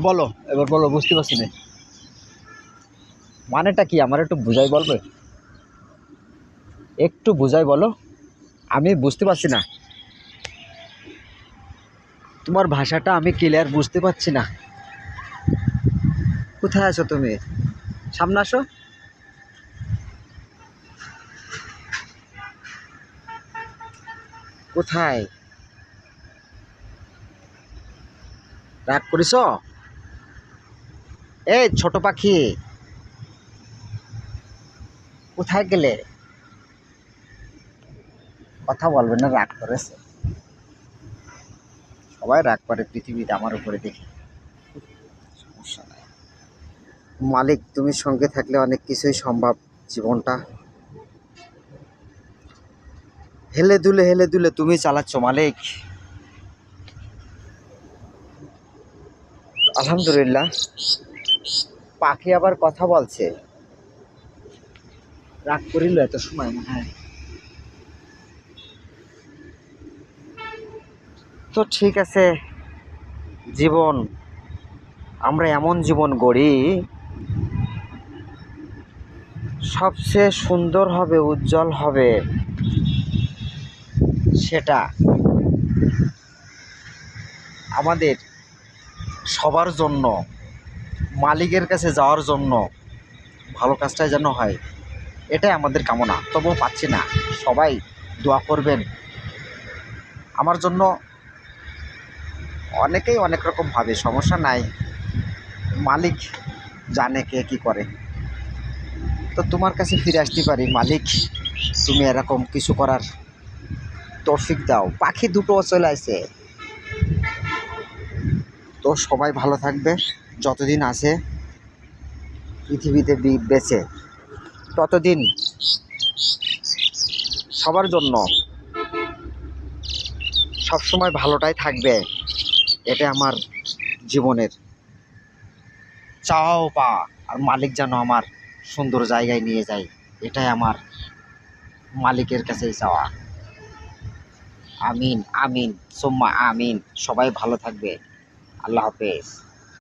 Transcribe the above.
বলো, এবার বলো, বুঝতে পারছি না মানেটা কি, আমার একটু বুঝাই বলবে? একটু বুঝাই বলো, আমি বুঝতে পারছি না। তোমার ভাষাটা আমি ক্লিয়ার বুঝতে পারছি না। কোথায় আছো তুমি? সামনে আসো। কোথায়? রাগ করিস? এই ছোট পাখি, কোথায় গেলে? কথা বলবে না, রাগ করেছে। সবাই রাগ করে পৃথিবীতে আমার উপরে, দেখি। সমস্যা নাই। মালিক, তুমি সঙ্গে থাকলে অনেক কিছুই সম্ভব। জীবনটা হেলে দুলে তুমি চালাচ্ছ মালিক। আলহামদুলিল্লাহ। পাখি আবার কথা বলছে। রাগ করিল এত সময় মনে হয়। তো ঠিক আছে, জীবন, আমরা এমন জীবন গড়ি, সবচেয়ে সুন্দর হবে, উজ্জ্বল হবে, সেটা আমাদের সবার জন্য, মালিকের কাছে যাওয়ার জন্য, ভালো কাজটাই যেন হয়, এটাই আমাদের কামনা। তবুও পাচ্ছি না। সবাই দোয়া করবেন আমার জন্য। অনেকেই অনেক রকম ভাবে, সমস্যা নাই, মালিক জানে কে কী করে। তো তোমার কাছে ফিরে আসতে পারি মালিক, তুমি এরকম কিছু করার তৌফিক দাও। পাখি দুটো চলে আসে। তো সবাই ভালো থাকবে, যতদিন আছে পৃথিবীতে বেঁচে, ততদিন সবার জন্য সবসময় ভালোটাই থাকবে। এটা আমার জীবনের চাওয়া পাওয়া। আর মালিক যেন আমার সুন্দর জায়গায় নিয়ে যায়, এটাই আমার মালিকের কাছেই চাওয়া। আমিন আমিন সুম্মা আমিন। সবাই ভালো থাকবে। আল্লাহ হাফেজ।